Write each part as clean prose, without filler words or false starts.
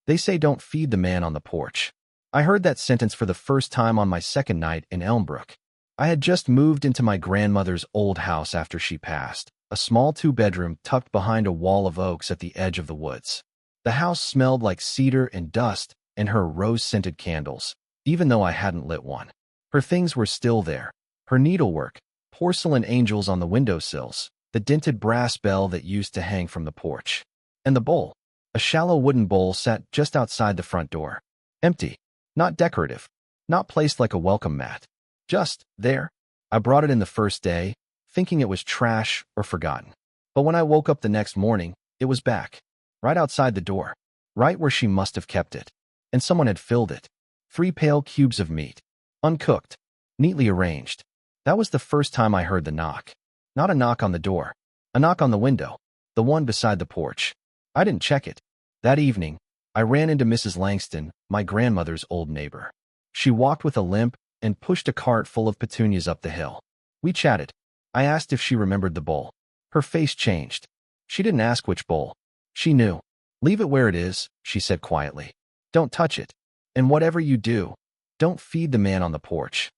They say don't feed the man on the porch. I heard that sentence for the first time on my second night in Elmbrook. I had just moved into my grandmother's old house after she passed, a small two-bedroom tucked behind a wall of oaks at the edge of the woods. The house smelled like cedar and dust and her rose-scented candles, even though I hadn't lit one. Her things were still there. Her needlework, porcelain angels on the windowsills, the dented brass bell that used to hang from the porch. And the bowl. A shallow wooden bowl sat just outside the front door. Empty. Not decorative. Not placed like a welcome mat. Just there. I brought it in the first day, thinking it was trash or forgotten. But when I woke up the next morning, it was back. Right outside the door. Right where she must have kept it. And someone had filled it. 3 pale cubes of meat. Uncooked. Neatly arranged. That was the first time I heard the knock. Not a knock on the door. A knock on the window. The one beside the porch. I didn't check it. That evening, I ran into Mrs. Langston, my grandmother's old neighbor. She walked with a limp and pushed a cart full of petunias up the hill. We chatted. I asked if she remembered the bowl. Her face changed. She didn't ask which bowl. She knew. Leave it where it is, she said quietly. Don't touch it. And whatever you do, don't feed the man on the porch.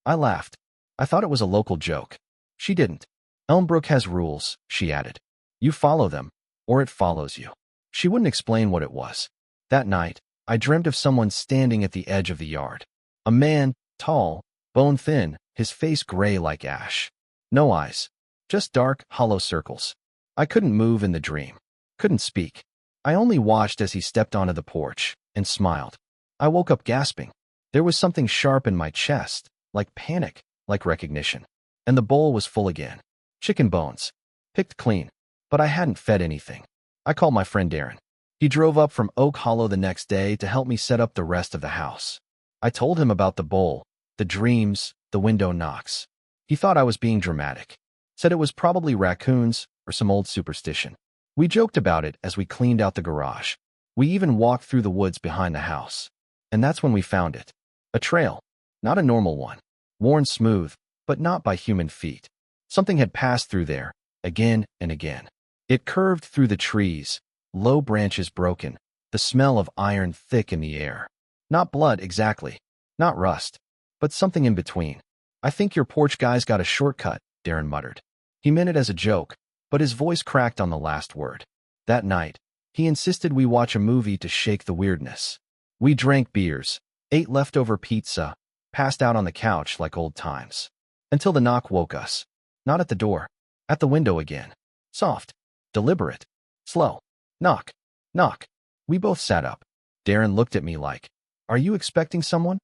I laughed. I thought it was a local joke. She didn't. Elmbrook has rules, she added. You follow them, or it follows you. She wouldn't explain what it was. That night, I dreamt of someone standing at the edge of the yard. A man, tall, bone-thin, his face gray like ash. No eyes. Just dark, hollow circles. I couldn't move in the dream. Couldn't speak. I only watched as he stepped onto the porch and smiled. I woke up gasping. There was something sharp in my chest, like panic, like recognition. And the bowl was full again. Chicken bones. Picked clean. But I hadn't fed anything. I called my friend Darren. He drove up from Oak Hollow the next day to help me set up the rest of the house. I told him about the bowl, the dreams, the window knocks. He thought I was being dramatic. Said it was probably raccoons or some old superstition. We joked about it as we cleaned out the garage. We even walked through the woods behind the house. And that's when we found it. A trail. Not a normal one. Worn smooth, but not by human feet. Something had passed through there, again and again. It curved through the trees, low branches broken, the smell of iron thick in the air. Not blood exactly, not rust, but something in between. I think your porch guy's got a shortcut, Darren muttered. He meant it as a joke, but his voice cracked on the last word. That night, he insisted we watch a movie to shake the weirdness. We drank beers, ate leftover pizza, passed out on the couch like old times. Until the knock woke us. Not at the door, at the window again. Soft. Deliberate. Slow. Knock. Knock. We both sat up. Darren looked at me like, are you expecting someone?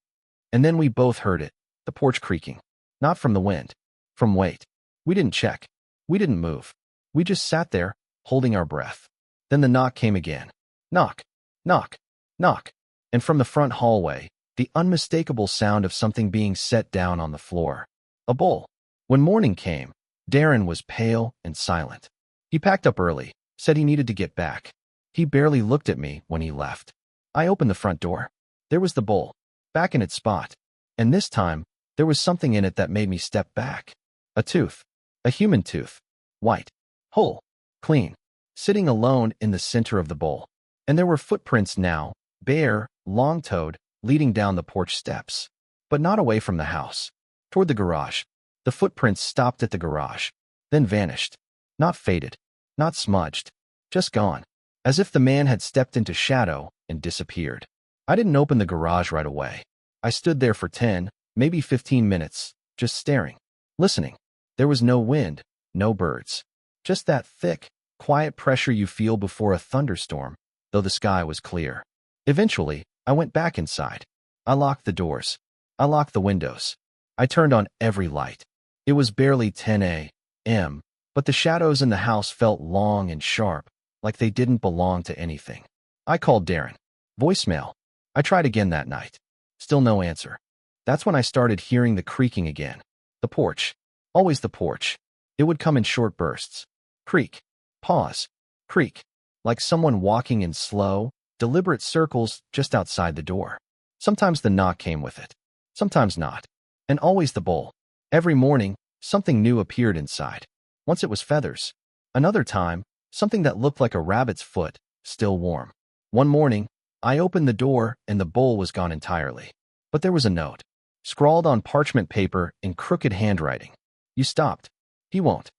And then we both heard it, the porch creaking. Not from the wind. From weight. We didn't check. We didn't move. We just sat there, holding our breath. Then the knock came again. Knock. Knock. Knock. And from the front hallway, the unmistakable sound of something being set down on the floor. A bowl. When morning came, Darren was pale and silent. He packed up early, said he needed to get back. He barely looked at me when he left. I opened the front door. There was the bowl, back in its spot. And this time, there was something in it that made me step back. A tooth. A human tooth. White. Whole. Clean. Sitting alone in the center of the bowl. And there were footprints now, bare, long-toed, leading down the porch steps. But not away from the house. Toward the garage. The footprints stopped at the garage. Then vanished. Not faded. Not smudged. Just gone. As if the man had stepped into shadow and disappeared. I didn't open the garage right away. I stood there for 10, maybe 15 minutes, just staring. Listening. There was no wind, no birds. Just that thick, quiet pressure you feel before a thunderstorm, though the sky was clear. Eventually, I went back inside. I locked the doors. I locked the windows. I turned on every light. It was barely 10 a.m., but the shadows in the house felt long and sharp, like they didn't belong to anything. I called Darren. Voicemail. I tried again that night. Still no answer. That's when I started hearing the creaking again. The porch. Always the porch. It would come in short bursts. Creak. Pause. Creak. Like someone walking in slow, deliberate circles just outside the door. Sometimes the knock came with it. Sometimes not. And always the bowl. Every morning, something new appeared inside. Once it was feathers. Another time, something that looked like a rabbit's foot, still warm. One morning, I opened the door and the bowl was gone entirely. But there was a note, scrawled on parchment paper in crooked handwriting. You stopped. He won't.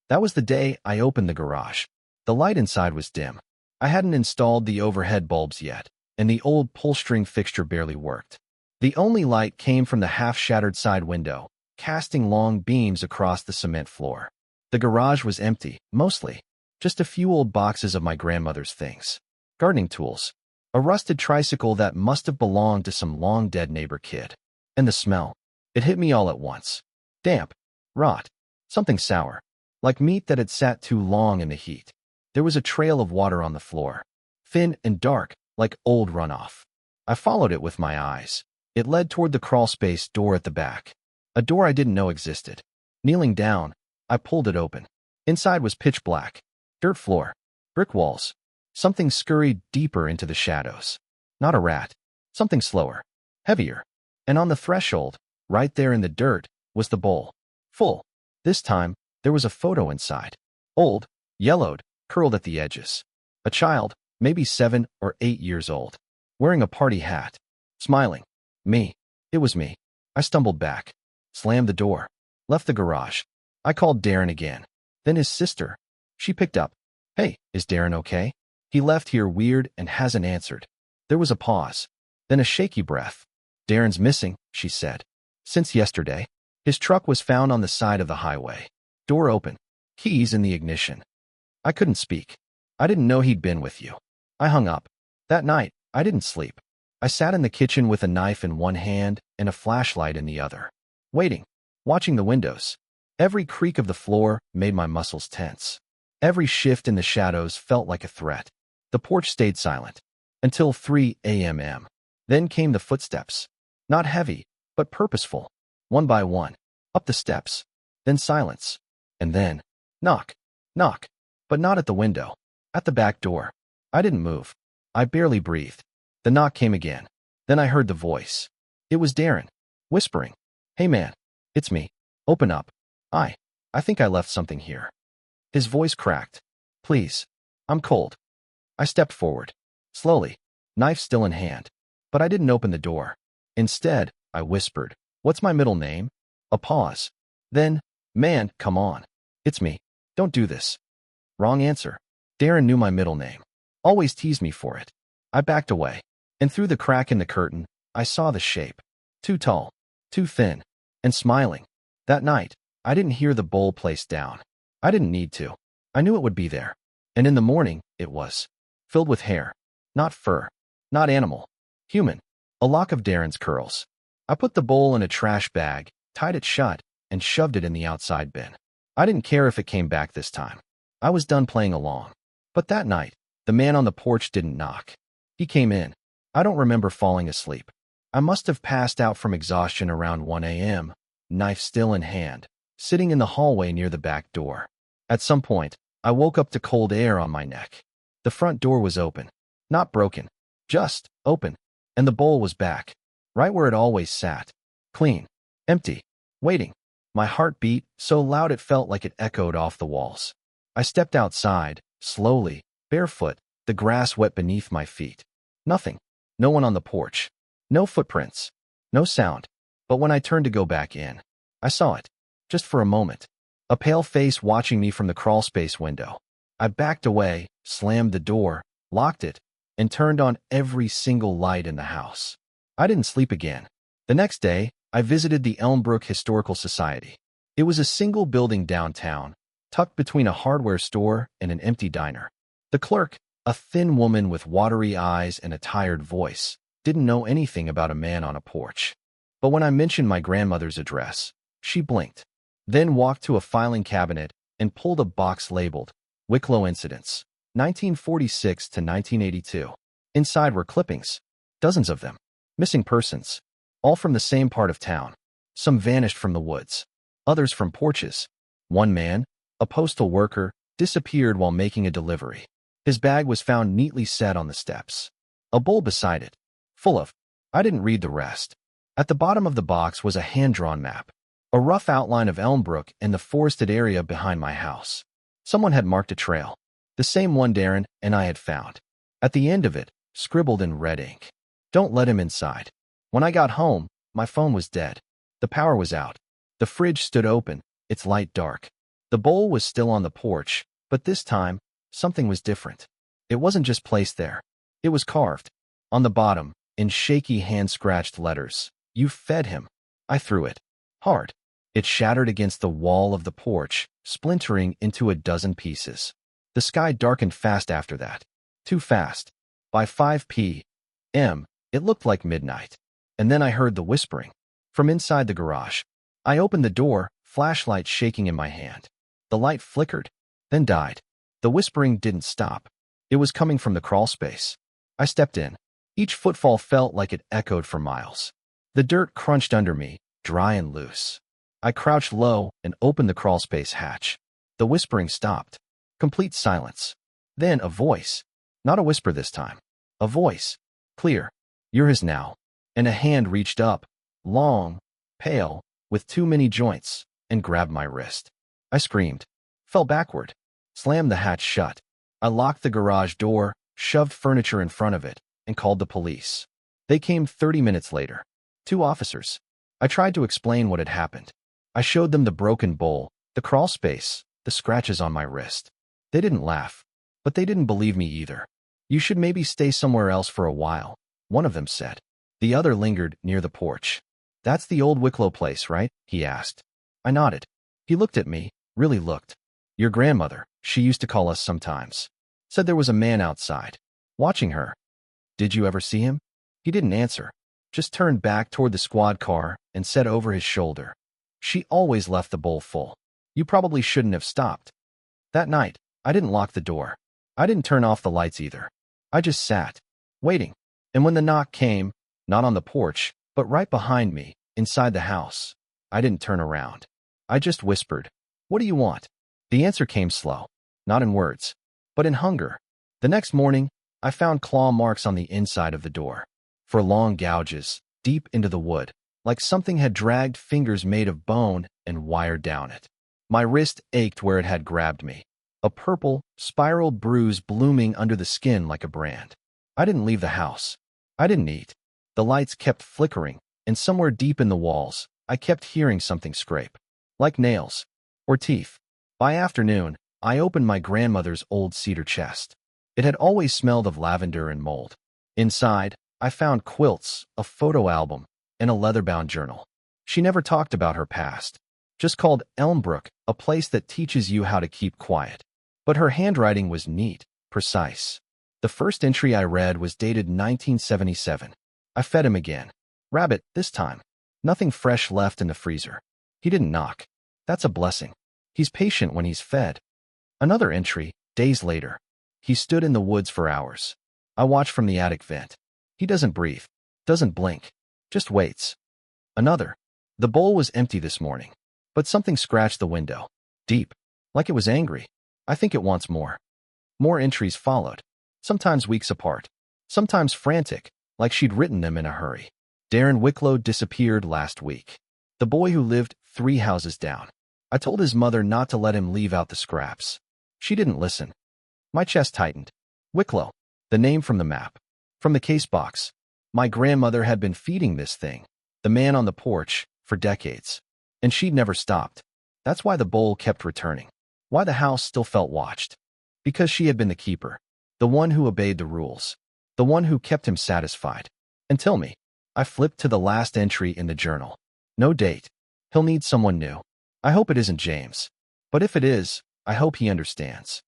That was the day I opened the garage. The light inside was dim. I hadn't installed the overhead bulbs yet, and the old pull-string fixture barely worked. The only light came from the half-shattered side window, casting long beams across the cement floor. The garage was empty, mostly. Just a few old boxes of my grandmother's things. Gardening tools. A rusted tricycle that must have belonged to some long-dead neighbor kid. And the smell. It hit me all at once. Damp. Rot. Something sour. Like meat that had sat too long in the heat. There was a trail of water on the floor. Thin and dark, like old runoff. I followed it with my eyes. It led toward the crawlspace door at the back. A door I didn't know existed. Kneeling down, I pulled it open. Inside was pitch black. Dirt floor. Brick walls. Something scurried deeper into the shadows. Not a rat. Something slower. Heavier. And on the threshold, right there in the dirt, was the bowl. Full. This time, there was a photo inside. Old, yellowed, curled at the edges. A child, maybe 7 or 8 years old. Wearing a party hat. Smiling. Me. It was me. I stumbled back. Slammed the door. Left the garage. I called Darren again. Then his sister. She picked up. Hey, is Darren okay? He left here weird and hasn't answered. There was a pause. Then a shaky breath. Darren's missing, she said. Since yesterday. His truck was found on the side of the highway. Door open. Keys in the ignition. I couldn't speak. I didn't know he'd been with you. I hung up. That night, I didn't sleep. I sat in the kitchen with a knife in one hand and a flashlight in the other. Waiting. Watching the windows. Every creak of the floor made my muscles tense. Every shift in the shadows felt like a threat. The porch stayed silent. Until 3 a.m. Then came the footsteps. Not heavy, but purposeful. One by one. Up the steps. Then silence. And then, knock. Knock. But not at the window. At the back door. I didn't move. I barely breathed. The knock came again. Then I heard the voice. It was Darren. Whispering. Hey man. It's me. Open up. I think I left something here. His voice cracked. Please. I'm cold. I stepped forward. Slowly. Knife still in hand. But I didn't open the door. Instead, I whispered. What's my middle name? A pause. Then, man, come on. It's me. Don't do this. Wrong answer. Darren knew my middle name. Always teased me for it. I backed away. And through the crack in the curtain, I saw the shape. Too tall. Too thin. And smiling. That night, I didn't hear the bowl placed down. I didn't need to. I knew it would be there. And in the morning, it was. Filled with hair. Not fur. Not animal. Human. A lock of Darren's curls. I put the bowl in a trash bag, tied it shut, and shoved it in the outside bin. I didn't care if it came back this time. I was done playing along. But that night, the man on the porch didn't knock. He came in. I don't remember falling asleep. I must have passed out from exhaustion around 1 a.m., knife still in hand, sitting in the hallway near the back door. At some point, I woke up to cold air on my neck. The front door was open. Not broken. Just open. And the bowl was back. Right where it always sat. Clean. Empty. Waiting. My heart beat so loud it felt like it echoed off the walls. I stepped outside, slowly, barefoot, the grass wet beneath my feet. Nothing. No one on the porch. No footprints. No sound. But when I turned to go back in, I saw it. Just for a moment. A pale face watching me from the crawlspace window. I backed away, slammed the door, locked it, and turned on every single light in the house. I didn't sleep again. The next day, I visited the Elmbrook Historical Society. It was a single building downtown, tucked between a hardware store and an empty diner. The clerk, a thin woman with watery eyes and a tired voice, didn't know anything about a man on a porch. But when I mentioned my grandmother's address, she blinked, then walked to a filing cabinet and pulled a box labeled Wicklow Incidents, 1946 to 1982. Inside were clippings, dozens of them, missing persons, all from the same part of town. Some vanished from the woods, others from porches. One man, a postal worker, disappeared while making a delivery. His bag was found neatly set on the steps. A bowl beside it, full of. I didn't read the rest. At the bottom of the box was a hand-drawn map, a rough outline of Elmbrook and the forested area behind my house. Someone had marked a trail, the same one Darren and I had found. At the end of it, scribbled in red ink. Don't let him inside. When I got home, my phone was dead. The power was out. The fridge stood open, its light dark. The bowl was still on the porch, but this time, something was different. It wasn't just placed there. It was carved. On the bottom, in shaky hand-scratched letters, "You fed him." I threw it. Hard. It shattered against the wall of the porch, splintering into a dozen pieces. The sky darkened fast after that. Too fast. By 5 p.m., it looked like midnight. And then I heard the whispering. From inside the garage. I opened the door, flashlight shaking in my hand. The light flickered, then died. The whispering didn't stop. It was coming from the crawlspace. I stepped in. Each footfall felt like it echoed for miles. The dirt crunched under me, dry and loose. I crouched low and opened the crawlspace hatch. The whispering stopped. Complete silence. Then a voice. Not a whisper this time. A voice. Clear. "You're his now." And a hand reached up, long, pale, with too many joints, and grabbed my wrist. I screamed, fell backward, slammed the hatch shut. I locked the garage door, shoved furniture in front of it, and called the police. They came 30 minutes later. 2 officers. I tried to explain what had happened. I showed them the broken bowl, the crawl space, the scratches on my wrist. They didn't laugh, but they didn't believe me either. "You should maybe stay somewhere else for a while," one of them said. The other lingered near the porch. "That's the old Wicklow place, right?" he asked. I nodded. He looked at me, really looked. "Your grandmother, she used to call us sometimes. Said there was a man outside, watching her. Did you ever see him?" He didn't answer, just turned back toward the squad car and said over his shoulder, "She always left the bowl full. You probably shouldn't have stopped." That night, I didn't lock the door. I didn't turn off the lights either. I just sat, waiting. And when the knock came, not on the porch, but right behind me, inside the house, I didn't turn around. I just whispered, "What do you want?" The answer came slow, not in words, but in hunger. The next morning, I found claw marks on the inside of the door. For long gouges, deep into the wood, like something had dragged fingers made of bone and wired down it. My wrist ached where it had grabbed me. A purple, spiraled bruise blooming under the skin like a brand. I didn't leave the house. I didn't eat. The lights kept flickering, and somewhere deep in the walls, I kept hearing something scrape. Like nails. Or teeth. By afternoon, I opened my grandmother's old cedar chest. It had always smelled of lavender and mold. Inside, I found quilts, a photo album, and a leather-bound journal. She never talked about her past. Just called Elmbrook, a place that teaches you how to keep quiet. But her handwriting was neat, precise. The first entry I read was dated 1977. I fed him again. Rabbit, this time. Nothing fresh left in the freezer. He didn't knock. That's a blessing. He's patient when he's fed. Another entry, days later. He stood in the woods for hours. I watched from the attic vent. He doesn't breathe, doesn't blink, just waits. Another. The bowl was empty this morning, but something scratched the window. Deep. Like it was angry. I think it wants more. More entries followed. Sometimes weeks apart. Sometimes frantic, like she'd written them in a hurry. Darren Wicklow disappeared last week. The boy who lived 3 houses down. I told his mother not to let him leave out the scraps. She didn't listen. My chest tightened. Wicklow. The name from the map. From the case box. My grandmother had been feeding this thing, the man on the porch, for decades. And she'd never stopped. That's why the bowl kept returning. Why the house still felt watched. Because she had been the keeper. The one who obeyed the rules. The one who kept him satisfied. Until me. I flipped to the last entry in the journal. No date. He'll need someone new. I hope it isn't James. But if it is, I hope he understands.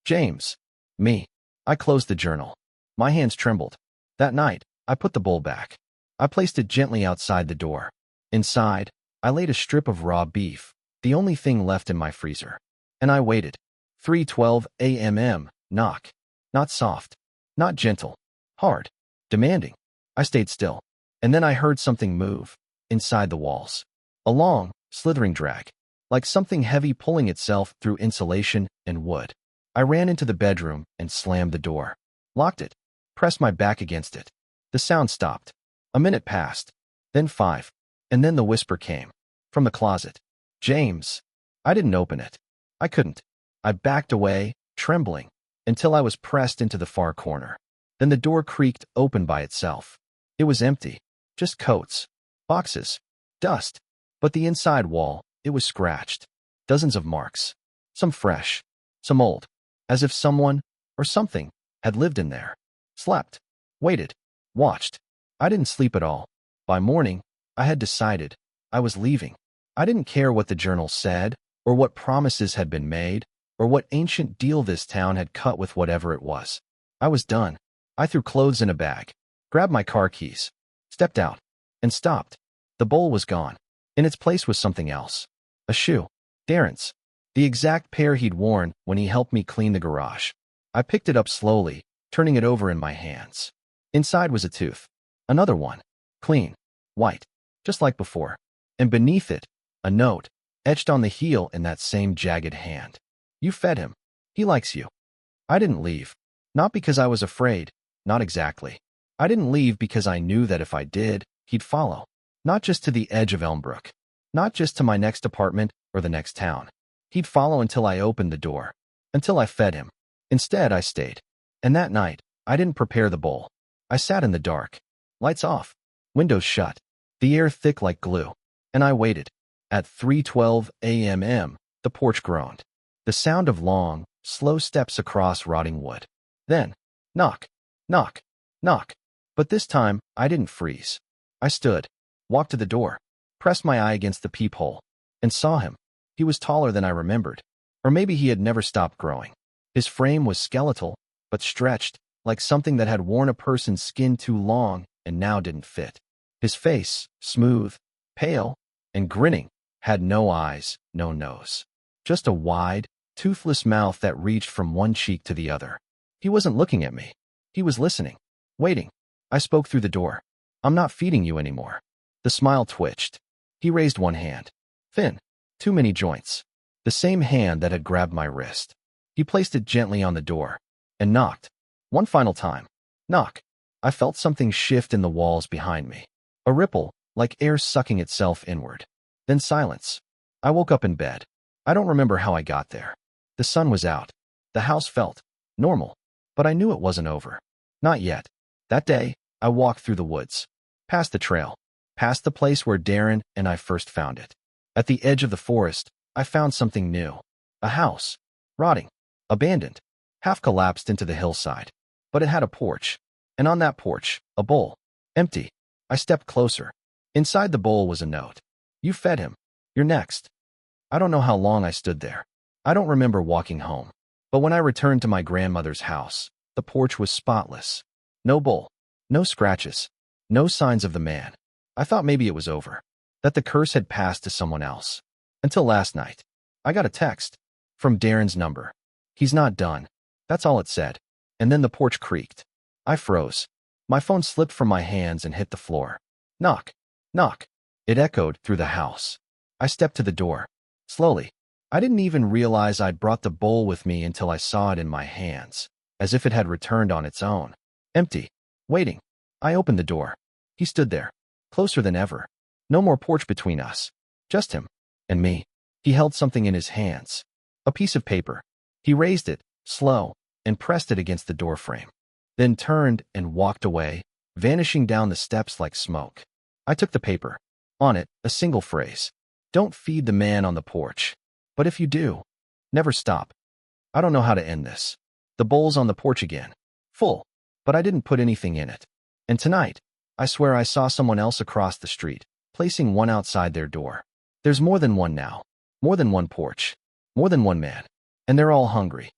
James. Me. I closed the journal. My hands trembled. That night, I put the bowl back. I placed it gently outside the door. Inside, I laid a strip of raw beef, the only thing left in my freezer. And I waited. 3:12 a.m. Knock. Not soft. Not gentle. Hard. Demanding. I stayed still. And then I heard something move. Inside the walls. A long, slithering drag. Like something heavy pulling itself through insulation and wood. I ran into the bedroom and slammed the door. Locked it. Pressed my back against it. The sound stopped. A minute passed. Then 5. And then the whisper came. From the closet. James. I didn't open it. I couldn't. I backed away, trembling, until I was pressed into the far corner. Then the door creaked open by itself. It was empty. Just coats, boxes, dust. But the inside wall, it was scratched. Dozens of marks. Some fresh, some old. As if someone, or something, had lived in there. Slept. Waited. Watched. I didn't sleep at all. By morning, I had decided. I was leaving. I didn't care what the journal said, or what promises had been made, or what ancient deal this town had cut with whatever it was. I was done. I threw clothes in a bag, grabbed my car keys, stepped out, and stopped. The bowl was gone. In its place was something else. A shoe. Darren's. The exact pair he'd worn when he helped me clean the garage. I picked it up slowly, turning it over in my hands. Inside was a tooth. Another one. Clean. White. Just like before. And beneath it, a note, etched on the heel in that same jagged hand. You fed him. He likes you. I didn't leave. Not because I was afraid. Not exactly. I didn't leave because I knew that if I did, he'd follow. Not just to the edge of Elmbrook. Not just to my next apartment or the next town. He'd follow until I opened the door. Until I fed him. Instead, I stayed. And that night, I didn't prepare the bowl. I sat in the dark. Lights off. Windows shut. The air thick like glue. And I waited. At 3:12 a.m., the porch groaned. The sound of long, slow steps across rotting wood. Then, knock, knock, knock. But this time, I didn't freeze. I stood, walked to the door, pressed my eye against the peephole, and saw him. He was taller than I remembered. Or maybe he had never stopped growing. His frame was skeletal, but stretched, like something that had worn a person's skin too long and now didn't fit. His face, smooth, pale, and grinning, had no eyes, no nose. Just a wide, toothless mouth that reached from one cheek to the other. He wasn't looking at me. He was listening, waiting. I spoke through the door. I'm not feeding you anymore. The smile twitched. He raised one hand. Thin. Too many joints. The same hand that had grabbed my wrist. He placed it gently on the door and knocked. One final time. Knock. I felt something shift in the walls behind me. A ripple, like air sucking itself inward. Then silence. I woke up in bed. I don't remember how I got there. The sun was out. The house felt normal, but I knew it wasn't over. Not yet. That day, I walked through the woods, past the trail, past the place where Darren and I first found it. At the edge of the forest, I found something new. A house. Rotting. Abandoned. Half collapsed into the hillside. But it had a porch. And on that porch, a bowl. Empty. I stepped closer. Inside the bowl was a note. You fed him. You're next. I don't know how long I stood there. I don't remember walking home. But when I returned to my grandmother's house, the porch was spotless. No bowl. No scratches. No signs of the man. I thought maybe it was over. That the curse had passed to someone else. Until last night. I got a text. From Darren's number. He's not done. That's all it said. And then the porch creaked. I froze. My phone slipped from my hands and hit the floor. Knock. Knock. It echoed through the house. I stepped to the door. Slowly. I didn't even realize I'd brought the bowl with me until I saw it in my hands, as if it had returned on its own. Empty. Waiting. I opened the door. He stood there. Closer than ever. No more porch between us. Just him. And me. He held something in his hands. A piece of paper. He raised it, slow, and pressed it against the doorframe. Then turned and walked away, vanishing down the steps like smoke. I took the paper. On it, a single phrase. Don't feed the man on the porch. But if you do, never stop. I don't know how to end this. The bowl's on the porch again. Full. But I didn't put anything in it. And tonight, I swear I saw someone else across the street, placing one outside their door. There's more than one now. More than one porch. More than one man. And they're all hungry.